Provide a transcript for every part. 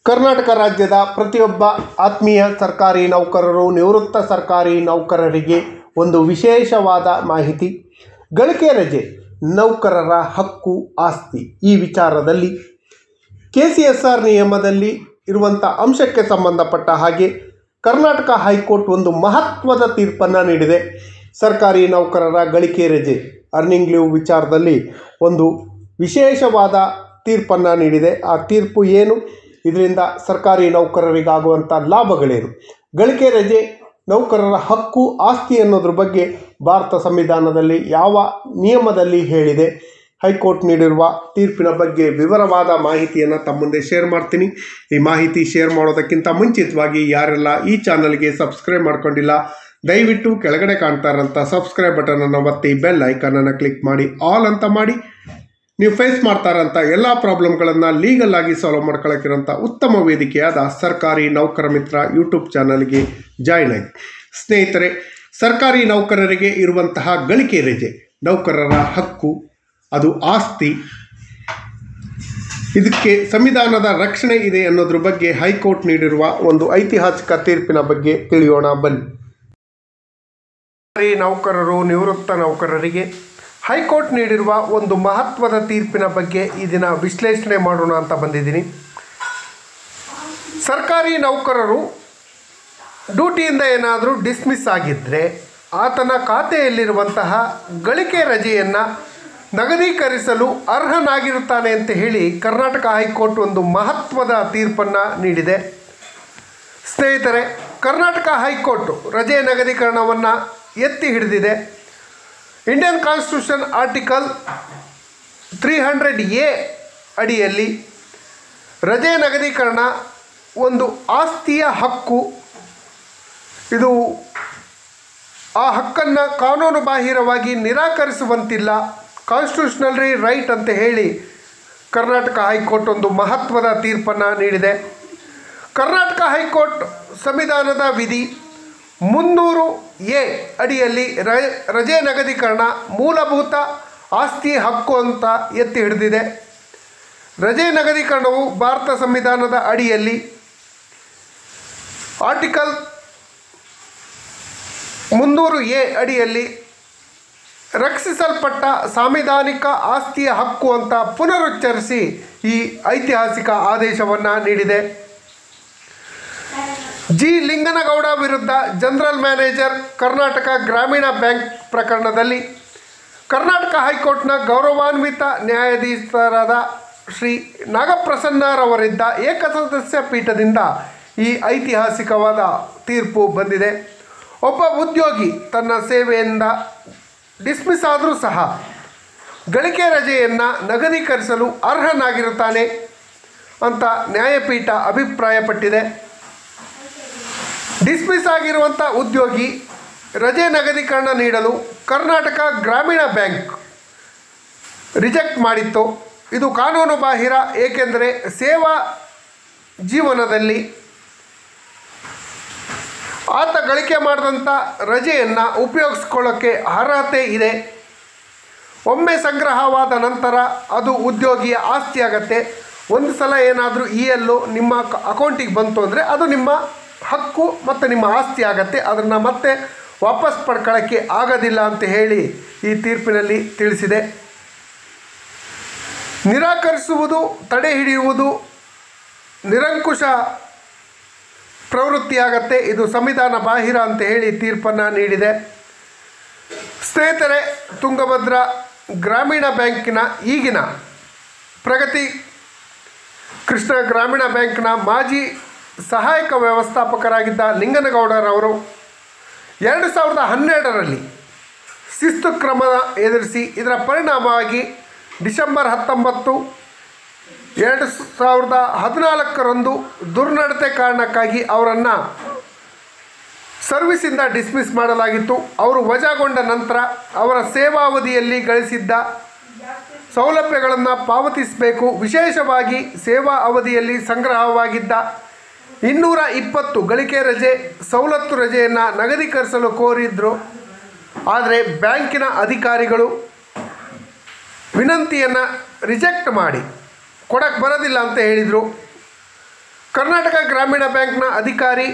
ಕರ್ನಾಟಕ ರಾಜ್ಯದ ಪ್ರತಿಯೊಬ್ಬ ಆತ್ಮೀಯ ಸರ್ಕಾರಿ ನೌಕರರು, ನಿವೃತ್ತ ಸರ್ಕಾರಿ ನೌಕರರಿಗೆ ಒಂದು ವಿಶೇಷವಾದ ಮಾಹಿತಿ. ಗಳಿಕೆ ರಜೆ ನೌಕರರ ಹಕ್ಕು, ಆಸ್ತಿ. ಈ ವಿಚಾರದಲ್ಲಿ KCSR ನಿಯಮದಲ್ಲಿ ಇರುವಂಥ ಅಂಶಕ್ಕೆ ಸಂಬಂಧಪಟ್ಟ ಹಾಗೆ ಕರ್ನಾಟಕ ಹೈಕೋರ್ಟ್ ಒಂದು ಮಹತ್ವದ ತೀರ್ಪನ್ನು ನೀಡಿದೆ. ಸರ್ಕಾರಿ ನೌಕರರ ಗಳಿಕೆ ರಜೆ, ಅರ್ನಿಂಗ್ ಲೀವ್ ವಿಚಾರದಲ್ಲಿ ಒಂದು ವಿಶೇಷವಾದ ತೀರ್ಪನ್ನು ನೀಡಿದೆ. ಆ ತೀರ್ಪು ಏನು, ಇದರಿಂದ ಸರ್ಕಾರಿ ನೌಕರರಿಗಾಗುವಂಥ ಲಾಭಗಳೇನು, ಗಳಿಕೆ ರಜೆ ನೌಕರರ ಹಕ್ಕು, ಆಸ್ತಿ ಅನ್ನೋದ್ರ ಬಗ್ಗೆ ಭಾರತ ಸಂವಿಧಾನದಲ್ಲಿ ಯಾವ ನಿಯಮದಲ್ಲಿ ಹೇಳಿದೆ, ಹೈಕೋರ್ಟ್ ನೀಡಿರುವ ತೀರ್ಪಿನ ಬಗ್ಗೆ ವಿವರವಾದ ಮಾಹಿತಿಯನ್ನು ತಮ್ಮ ಮುಂದೆ ಶೇರ್ ಮಾಡ್ತೀನಿ. ಈ ಮಾಹಿತಿ ಶೇರ್ ಮಾಡೋದಕ್ಕಿಂತ ಮುಂಚಿತವಾಗಿ ಯಾರೆಲ್ಲ ಈ ಚಾನಲ್ಗೆ ಸಬ್ಸ್ಕ್ರೈಬ್ ಮಾಡ್ಕೊಂಡಿಲ್ಲ, ದಯವಿಟ್ಟು ಕೆಳಗಡೆ ಕಾಣ್ತಾ ಇರೋಂಥ ಸಬ್ಸ್ಕ್ರೈಬ್ ಬಟನನ್ನು ಒತ್ತಿ ಬೆಲ್ ಐಕನನ್ನು ಕ್ಲಿಕ್ ಮಾಡಿ ಆಲ್ ಅಂತ ಮಾಡಿ. ನೀವು ಫೇಸ್ ಮಾಡ್ತಾ ಇರೋಂಥ ಎಲ್ಲ ಪ್ರಾಬ್ಲಮ್ಗಳನ್ನು ಲೀಗಲ್ ಆಗಿ ಸಾಲ್ವ್ ಮಾಡ್ಕೊಳ್ಳೋಕ್ಕಿರೋಂಥ ಉತ್ತಮ ವೇದಿಕೆಯಾದ ಸರ್ಕಾರಿ ನೌಕರ ಮಿತ್ರ ಯೂಟ್ಯೂಬ್ ಚಾನಲ್ಗೆ ಜಾಯ್ನ್ ಆಗಿ. ಸ್ನೇಹಿತರೆ, ಸರ್ಕಾರಿ ನೌಕರರಿಗೆ ಇರುವಂತಹ ಗಳಿಕೆ ರಜೆ ನೌಕರರ ಹಕ್ಕು, ಅದು ಆಸ್ತಿ. ಇದಕ್ಕೆ ಸಂವಿಧಾನದ ರಕ್ಷಣೆ ಇದೆ ಅನ್ನೋದ್ರ ಬಗ್ಗೆ ಹೈಕೋರ್ಟ್ ನೀಡಿರುವ ಒಂದು ಐತಿಹಾಸಿಕ ತೀರ್ಪಿನ ಬಗ್ಗೆ ತಿಳಿಯೋಣ ಬನ್ನಿ. ಸರ್ಕಾರಿ ನೌಕರರು, ನಿವೃತ್ತ ನೌಕರರಿಗೆ ಹೈಕೋರ್ಟ್ ನೀಡಿರುವ ಒಂದು ಮಹತ್ವದ ತೀರ್ಪಿನ ಬಗ್ಗೆ ಈ ದಿನ ವಿಶ್ಲೇಷಣೆ ಮಾಡೋಣ ಅಂತ ಬಂದಿದ್ದೀನಿ. ಸರ್ಕಾರಿ ನೌಕರರು ಡ್ಯೂಟಿಯಿಂದ ಏನಾದರೂ ಡಿಸ್ಮಿಸ್ ಆಗಿದ್ದರೆ ಆತನ ಖಾತೆಯಲ್ಲಿರುವಂತಹ ಗಳಿಕೆ ರಜೆಯನ್ನು ನಗದೀಕರಿಸಲು ಅರ್ಹನಾಗಿರುತ್ತಾನೆ ಅಂತ ಹೇಳಿ ಕರ್ನಾಟಕ ಹೈಕೋರ್ಟ್ ಒಂದು ಮಹತ್ವದ ತೀರ್ಪನ್ನು ನೀಡಿದೆ. ಸ್ನೇಹಿತರೆ, ಕರ್ನಾಟಕ ಹೈಕೋರ್ಟ್ ರಜೆ ನಗದೀಕರಣವನ್ನು ಎತ್ತಿ ಹಿಡಿದಿದೆ. ಇಂಡಿಯನ್ ಕಾನ್ಸ್ಟಿಟ್ಯೂಷನ್ ಆರ್ಟಿಕಲ್ 300A ಅಡಿಯಲ್ಲಿ ರಜೆ ನಗದೀಕರಣ ಒಂದು ಆಸ್ತಿಯ ಹಕ್ಕು. ಇದು ಆ ಹಕ್ಕನ್ನು ಕಾನೂನು ಬಾಹಿರವಾಗಿ ನಿರಾಕರಿಸುವಂತಿಲ್ಲ, ಕಾನ್ಸ್ಟಿಟ್ಯೂಷನರಿ ರೈಟ್ ಅಂತ ಹೇಳಿ ಕರ್ನಾಟಕ ಹೈಕೋರ್ಟ್ ಒಂದು ಮಹತ್ವದ ತೀರ್ಪನ್ನು ನೀಡಿದೆ. ಕರ್ನಾಟಕ ಹೈಕೋರ್ಟ್ ಸಂವಿಧಾನದ ವಿಧಿ 300A ಅಡಿಯಲ್ಲಿ ರಜೆ ನಗದೀಕರಣ ಮೂಲಭೂತ ಆಸ್ತಿ ಹಕ್ಕು ಅಂತ ಎತ್ತಿ ಹಿಡಿದಿದೆ. ರಜೆ ನಗದೀಕರಣವು ಭಾರತ ಸಂವಿಧಾನದ ಅಡಿಯಲ್ಲಿ ಆರ್ಟಿಕಲ್ 300A ಅಡಿಯಲ್ಲಿ ರಕ್ಷಿಸಲ್ಪಟ್ಟ ಸಾಂವಿಧಾನಿಕ ಆಸ್ತಿಯ ಹಕ್ಕು ಅಂತ ಪುನರುಚ್ಚರಿಸಿ ಈ ಐತಿಹಾಸಿಕ ಆದೇಶವನ್ನು ನೀಡಿದೆ. ಜಿ ಲಿಂಗನಗೌಡ ವಿರುದ್ಧ ಜನರಲ್ ಮ್ಯಾನೇಜರ್ ಕರ್ನಾಟಕ ಗ್ರಾಮೀಣ ಬ್ಯಾಂಕ್ ಪ್ರಕರಣದಲ್ಲಿ ಕರ್ನಾಟಕ ಹೈಕೋರ್ಟ್ನ ಗೌರವಾನ್ವಿತ ನ್ಯಾಯಾಧೀಶರಾದ ಶ್ರೀ ನಾಗಪ್ರಸನ್ನರವರಿದ್ದ ಏಕಸದಸ್ಯ ಪೀಠದಿಂದ ಈ ಐತಿಹಾಸಿಕವಾದ ತೀರ್ಪು ಬಂದಿದೆ. ಒಬ್ಬ ಉದ್ಯೋಗಿ ತನ್ನ ಸೇವೆಯಿಂದ ಡಿಸ್ಮಿಸ್ ಆದರೂ ಸಹ ಗಳಿಕೆ ರಜೆಯನ್ನು ನಗದೀಕರಿಸಲು ಅರ್ಹನಾಗಿರುತ್ತಾನೆ ಅಂತ ನ್ಯಾಯಪೀಠ ಅಭಿಪ್ರಾಯಪಟ್ಟಿದೆ. ಡಿಸ್ಮಿಸ್ ಆಗಿರುವಂಥ ಉದ್ಯೋಗಿ ರಜೆ ನಗದೀಕರಣ ನೀಡಲು ಕರ್ನಾಟಕ ಗ್ರಾಮೀಣ ಬ್ಯಾಂಕ್ ರಿಜೆಕ್ಟ್ ಮಾಡಿತ್ತು. ಇದು ಕಾನೂನು ಬಾಹಿರ, ಏಕೆಂದರೆ ಸೇವಾ ಜೀವನದಲ್ಲಿ ಆತ ಗಳಿಕೆ ಮಾಡಿದಂಥ ರಜೆಯನ್ನು ಉಪಯೋಗಿಸ್ಕೊಳ್ಳೋಕ್ಕೆ ಅರ್ಹತೆ ಇದೆ. ಒಮ್ಮೆ ಸಂಗ್ರಹವಾದ ನಂತರ ಅದು ಉದ್ಯೋಗಿಯ ಆಸ್ತಿ ಆಗತ್ತೆ. ಒಂದು ಸಲ ಏನಾದರೂ ELO ನಿಮ್ಮ ಅಕೌಂಟಿಗೆ ಬಂತು ಅಂದರೆ ಅದು ನಿಮ್ಮ ಹಕ್ಕು ಮತ್ತು ನಿಮ್ಮ ಆಸ್ತಿ ಆಗತ್ತೆ. ಅದನ್ನು ಮತ್ತೆ ವಾಪಸ್ ಪಡ್ಕೊಳ್ಳೋಕ್ಕೆ ಆಗೋದಿಲ್ಲ ಅಂತ ಹೇಳಿ ಈ ತೀರ್ಪಿನಲ್ಲಿ ತಿಳಿಸಿದೆ. ನಿರಾಕರಿಸುವುದು, ತಡೆ ಹಿಡಿಯುವುದು ನಿರಂಕುಶ ಪ್ರವೃತ್ತಿಯಾಗತ್ತೆ. ಇದು ಸಂವಿಧಾನ ಬಾಹಿರ ಅಂತ ಹೇಳಿ ತೀರ್ಪನ್ನು ನೀಡಿದೆ. ಸ್ನೇಹಿತರೆ, ತುಂಗಭದ್ರಾ ಗ್ರಾಮೀಣ ಬ್ಯಾಂಕಿನ ಈಗಿನ ಪ್ರಗತಿ ಕೃಷ್ಣ ಗ್ರಾಮೀಣ ಬ್ಯಾಂಕ್ನ ಮಾಜಿ ಸಹಾಯಕ ವ್ಯವಸ್ಥಾಪಕರಾಗಿದ್ದ ಲಿಂಗನಗೌಡರವರು 2012ರಲ್ಲಿ ಶಿಸ್ತು ಕ್ರಮ ಎದುರಿಸಿ ಇದರ ಪರಿಣಾಮವಾಗಿ ಡಿಸೆಂಬರ್ 19, 2014ರಂದು ದುರ್ನಡತೆ ಕಾರಣಕ್ಕಾಗಿ ಅವರನ್ನು ಸರ್ವಿಸಿಂದ ಡಿಸ್ಮಿಸ್ ಮಾಡಲಾಗಿತ್ತು. ಅವರು ವಜಾಗೊಂಡ ನಂತರ ಅವರ ಸೇವಾವಧಿಯಲ್ಲಿ ಗಳಿಸಿದ್ದ ಸೌಲಭ್ಯಗಳನ್ನು ಪಾವತಿಸಬೇಕು. ವಿಶೇಷವಾಗಿ ಸೇವಾ ಅವಧಿಯಲ್ಲಿ ಸಂಗ್ರಹವಾಗಿದ್ದ 220 ಗಳಿಕೆ ರಜೆ ಸವಲತ್ತು ರಜೆಯನ್ನು ನಗದೀಕರಿಸಲು ಕೋರಿದ್ರು. ಆದರೆ ಬ್ಯಾಂಕಿನ ಅಧಿಕಾರಿಗಳು ವಿನಂತಿಯನ್ನು ರಿಜೆಕ್ಟ್ ಮಾಡಿ ಕೊಡಕ್ಕೆ ಬರೋದಿಲ್ಲ ಅಂತ ಹೇಳಿದರು. ಕರ್ನಾಟಕ ಗ್ರಾಮೀಣ ಬ್ಯಾಂಕ್ನ ಅಧಿಕಾರಿ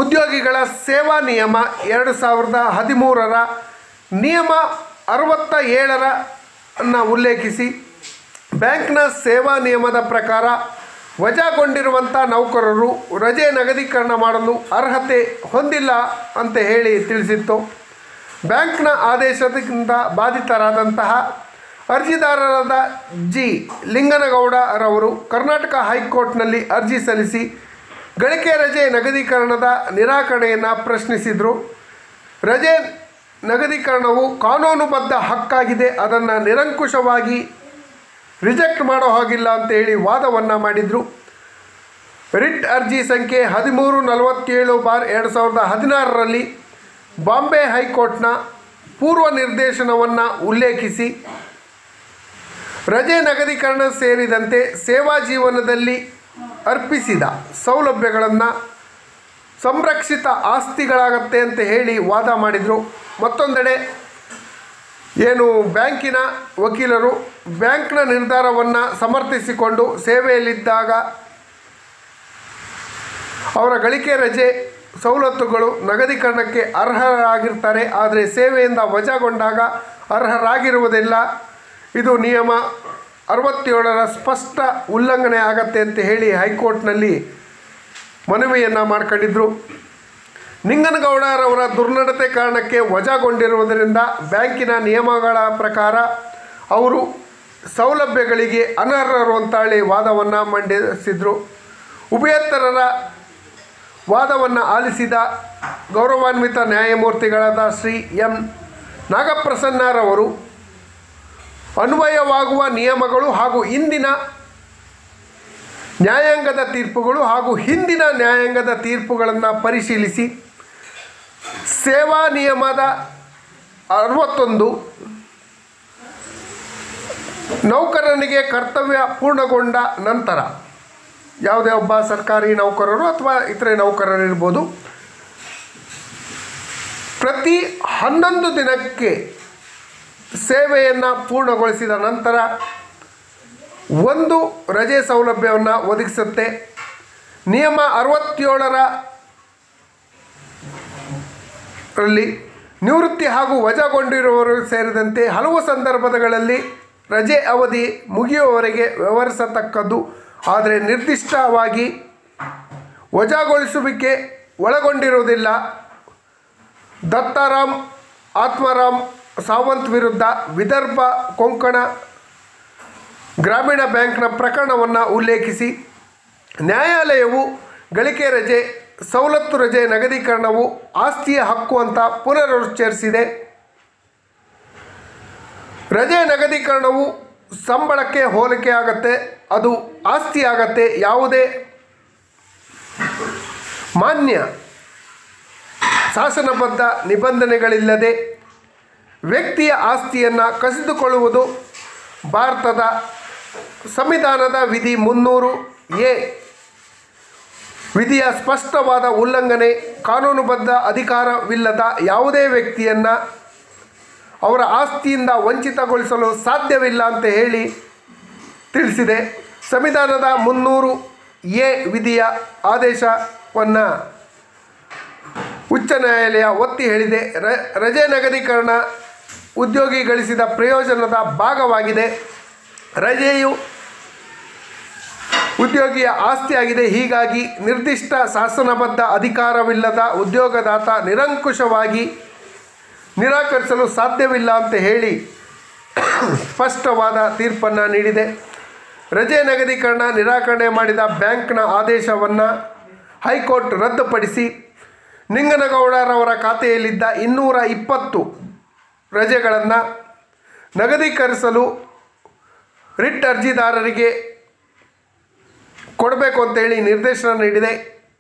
ಉದ್ಯೋಗಿಗಳ ಸೇವಾ ನಿಯಮ 2013ರ ನಿಯಮ 67ನ್ನು ಉಲ್ಲೇಖಿಸಿ ಬ್ಯಾಂಕ್ನ ಸೇವಾ ನಿಯಮದ ಪ್ರಕಾರ ವಜಾಗೊಂಡಿರುವಂಥ ನೌಕರರು ರಜೆ ನಿಗದೀಕರಣ ಮಾಡಲು ಅರ್ಹತೆ ಹೊಂದಿಲ್ಲ ಅಂತ ಹೇಳಿ ತಿಳಿಸಿತ್ತು. ಬ್ಯಾಂಕ್ನ ಆದೇಶದಿಂದ ಬಾಧಿತರಾದಂತಹ ಅರ್ಜಿದಾರರಾದ ಜಿ ಲಿಂಗನಗೌಡರವರು ಕರ್ನಾಟಕ ಹೈಕೋರ್ಟ್ನಲ್ಲಿ ಅರ್ಜಿ ಸಲ್ಲಿಸಿ ಗಳಿಕೆ ರಜೆ ನಿಗದೀಕರಣದ ನಿರಾಕರಣೆಯನ್ನು ಪ್ರಶ್ನಿಸಿದರು. ರಜೆ ನಿಗದೀಕರಣವು ಕಾನೂನುಬದ್ಧ ಹಕ್ಕಾಗಿದೆ, ಅದನ್ನು ನಿರಂಕುಶವಾಗಿ ರಿಜೆಕ್ಟ್ ಮಾಡೋ ಹಾಗಿಲ್ಲ ಅಂತೇಳಿ ವಾದವನ್ನು ಮಾಡಿದರು. ರಿಟ್ ಅರ್ಜಿ ಸಂಖ್ಯೆ 1347/2016ರಲ್ಲಿ ಬಾಂಬೆ ಹೈಕೋರ್ಟ್ನ ಪೂರ್ವ ನಿರ್ದೇಶನವನ್ನು ಉಲ್ಲೇಖಿಸಿ ರಜೆ ನಿಗದೀಕರಣ ಸೇರಿದಂತೆ ಸೇವಾ ಜೀವನದಲ್ಲಿ ಅರ್ಪಿಸಿದ ಸೌಲಭ್ಯಗಳನ್ನು ಸಂರಕ್ಷಿತ ಆಸ್ತಿಗಳಾಗತ್ತೆ ಅಂತ ಹೇಳಿ ವಾದ ಮಾಡಿದರು. ಮತ್ತೊಂದೆಡೆ ಏನು ಬ್ಯಾಂಕಿನ ವಕೀಲರು ಬ್ಯಾಂಕ್ನ ನಿರ್ಧಾರವನ್ನು ಸಮರ್ಥಿಸಿಕೊಂಡು ಸೇವೆಯಲ್ಲಿದ್ದಾಗ ಅವರ ಗಳಿಕೆ ರಜೆ ಸವಲತ್ತುಗಳು ನಿಗದೀಕರಣಕ್ಕೆ ಅರ್ಹರಾಗಿರ್ತಾರೆ, ಆದರೆ ಸೇವೆಯಿಂದ ವಜಾಗೊಂಡಾಗ ಅರ್ಹರಾಗಿರುವುದಿಲ್ಲ. ಇದು ನಿಯಮ 67ರ ಸ್ಪಷ್ಟ ಉಲ್ಲಂಘನೆ ಆಗತ್ತೆ ಅಂತ ಹೇಳಿ ಹೈಕೋರ್ಟ್ನಲ್ಲಿ ಮನವಿಯನ್ನು ಮಾಡ್ಕೊಂಡಿದ್ರು. ಲಿಂಗನಗೌಡರವರ ದುರ್ನಡತೆ ಕಾರಣಕ್ಕೆ ವಜಾಗೊಂಡಿರುವುದರಿಂದ ಬ್ಯಾಂಕಿನ ನಿಯಮಗಳ ಪ್ರಕಾರ ಅವರು ಸೌಲಭ್ಯಗಳಿಗೆ ಅನರ್ಹರು ಅಂತೇಳಿ ವಾದವನ್ನು ಮಂಡಿಸಿದರು. ಉಭಯತರರ ವಾದವನ್ನು ಆಲಿಸಿದ ಗೌರವಾನ್ವಿತ ನ್ಯಾಯಮೂರ್ತಿಗಳಾದ ಶ್ರೀ ಎಂ ನಾಗಪ್ರಸನ್ನರವರು ಅನ್ವಯವಾಗುವ ನಿಯಮಗಳು ಹಾಗೂ ಇಂದಿನ ನ್ಯಾಯಾಂಗದ ತೀರ್ಪುಗಳು ಹಾಗೂ ಹಿಂದಿನ ನ್ಯಾಯಾಂಗದ ತೀರ್ಪುಗಳನ್ನು ಪರಿಶೀಲಿಸಿ ಸೇವಾ ನಿಯಮದ 61 ನೌಕರನಿಗೆ ಕರ್ತವ್ಯ ಪೂರ್ಣಗೊಂಡ ನಂತರ ಯಾವುದೇ ಒಬ್ಬ ಸರ್ಕಾರಿ ನೌಕರರು ಅಥವಾ ಇತರೆ ನೌಕರರಿರ್ಬೋದು, ಪ್ರತಿ 11 ದಿನಕ್ಕೆ ಸೇವೆಯನ್ನು ಪೂರ್ಣಗೊಳಿಸಿದ ನಂತರ ಒಂದು ರಜೆ ಸೌಲಭ್ಯವನ್ನು ಒದಗಿಸುತ್ತೆ. ನಿಯಮ 67ರಲ್ಲಿ ನಿವೃತ್ತಿ ಹಾಗೂ ವಜಾಗೊಂಡಿರುವವರು ಸೇರಿದಂತೆ ಹಲವು ಸಂದರ್ಭಗಳಲ್ಲಿ ರಜೆ ಅವಧಿ ಮುಗಿಯುವವರೆಗೆ ವ್ಯವಹರಿಸತಕ್ಕದ್ದು, ಆದರೆ ನಿರ್ದಿಷ್ಟವಾಗಿ ವಜಾಗೊಳಿಸುವಿಕೆ ಒಳಗೊಂಡಿರುವುದಿಲ್ಲ. ದತ್ತಾರಾಮ್ ಆತ್ಮಾರಾಮ್ ಸಾವಂತ್ ವಿರುದ್ಧ ವಿದರ್ಭ ಕೊಂಕಣ ಗ್ರಾಮೀಣ ಬ್ಯಾಂಕ್ನ ಪ್ರಕರಣವನ್ನು ಉಲ್ಲೇಖಿಸಿ ನ್ಯಾಯಾಲಯವು ಗಳಿಕೆ ರಜೆ ಸವಲತ್ತು ರಜೆ ನಿಗದೀಕರಣವು ಆಸ್ತಿಯ ಹಕ್ಕು ಅಂತ ಪುನರುಚ್ಚರಿಸಿದೆ. ರಜೆ ನಿಗದೀಕರಣವು ಸಂಬಳಕ್ಕೆ ಹೋಲಿಕೆ ಆಗತ್ತೆ, ಅದು ಆಸ್ತಿ ಆಗತ್ತೆ. ಯಾವುದೇ ಮಾನ್ಯ ಶಾಸನಬದ್ಧ ನಿಬಂಧನೆಗಳಿಲ್ಲದೆ ವ್ಯಕ್ತಿಯ ಆಸ್ತಿಯನ್ನು ಕಸಿದುಕೊಳ್ಳುವುದು ಭಾರತದ ಸಂವಿಧಾನದ ವಿಧಿ 300A ವಿಧಿಯ ಸ್ಪಷ್ಟವಾದ ಉಲ್ಲಂಘನೆ. ಕಾನೂನುಬದ್ಧ ಅಧಿಕಾರವಿಲ್ಲದ ಯಾವುದೇ ವ್ಯಕ್ತಿಯನ್ನು ಅವರ ಆಸ್ತಿಯಿಂದ ವಂಚಿತಗೊಳಿಸಲು ಸಾಧ್ಯವಿಲ್ಲ ಅಂತ ಹೇಳಿ ತಿಳಿಸಿದೆ. ಸಂವಿಧಾನದ 300A ವಿಧಿಯ ಆದೇಶವನ್ನು ಉಚ್ಚ ನ್ಯಾಯಾಲಯ ಒತ್ತಿ ಹೇಳಿದೆ. ರಜೆ ನಿಗದೀಕರಣ ಉದ್ಯೋಗಿ ಗಳಿಸಿದ ಪ್ರಯೋಜನದ ಭಾಗವಾಗಿದೆ. ರಜೆಯು ಉದ್ಯೋಗಿಯ ಆಸ್ತಿಯಾಗಿದೆ. ಹೀಗಾಗಿ ನಿರ್ದಿಷ್ಟ ಶಾಸನಬದ್ಧ ಅಧಿಕಾರವಿಲ್ಲದ ಉದ್ಯೋಗದಾತ ನಿರಂಕುಶವಾಗಿ ನಿರಾಕರಿಸಲು ಸಾಧ್ಯವಿಲ್ಲ ಅಂತ ಹೇಳಿ ಸ್ಪಷ್ಟವಾದ ತೀರ್ಪನ್ನು ನೀಡಿದೆ. ರಜೆ ನಿಗದೀಕರಣ ನಿರಾಕರಣೆ ಮಾಡಿದ ಬ್ಯಾಂಕ್ನ ಆದೇಶವನ್ನು ಹೈಕೋರ್ಟ್ ರದ್ದುಪಡಿಸಿ ಲಿಂಗನಗೌಡರವರ ಖಾತೆಯಲ್ಲಿದ್ದ 220 ರಜೆಗಳನ್ನು ನಗದೀಕರಿಸಲು ರಿಟ್ ಅರ್ಜಿದಾರರಿಗೆ ಕೊಡಬೇಕು ಅಂತೇಳಿ ನಿರ್ದೇಶನ ನೀಡಿದೆ.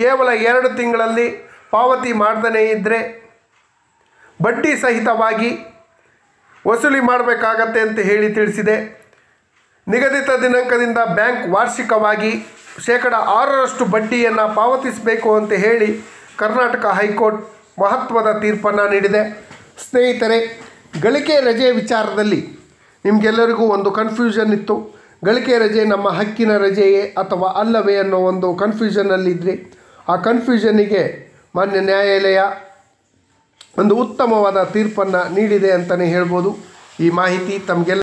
ಕೇವಲ 2 ತಿಂಗಳಲ್ಲಿ ಪಾವತಿ ಮಾಡದೇ ಇದ್ದರೆ ಬಡ್ಡಿ ಸಹಿತವಾಗಿ ವಸೂಲಿ ಮಾಡಬೇಕಾಗತ್ತೆ ಅಂತ ಹೇಳಿ ತಿಳಿಸಿದೆ. ನಿಗದಿತ ದಿನಾಂಕದಿಂದ ಬ್ಯಾಂಕ್ ವಾರ್ಷಿಕವಾಗಿ 6% ಬಡ್ಡಿಯನ್ನು ಪಾವತಿಸಬೇಕು ಅಂತ ಹೇಳಿ ಕರ್ನಾಟಕ ಹೈಕೋರ್ಟ್ ಮಹತ್ವದ ತೀರ್ಪನ್ನು ನೀಡಿದೆ. ಸ್ನೇಹಿತರೆ, ಗಳಿಕೆ ರಜೆ ವಿಚಾರದಲ್ಲಿ ನಿಮಗೆಲ್ಲರಿಗೂ ಒಂದು ಕನ್ಫ್ಯೂಷನ್ ಇತ್ತು. ಗಳಿಕೆ ರಜೆ ನಮ್ಮ ಹಕ್ಕಿನ ರಜೆಯೇ ಅಥವಾ ಅಲ್ಲವೇ ಅನ್ನೋ ಒಂದು ಕನ್ಫ್ಯೂಷನ್ನಲ್ಲಿದ್ದರೆ ಆ ಕನ್ಫ್ಯೂಷನ್ನಿಗೆ ಮಾನ್ಯ ನ್ಯಾಯಾಲಯ ಒಂದು ಉತ್ತಮವಾದ ತೀರ್ಪನ್ನು ನೀಡಿದೆ ಅಂತಲೇ ಹೇಳ್ಬೋದು. ಈ ಮಾಹಿತಿ ತಮಗೆಲ್ಲ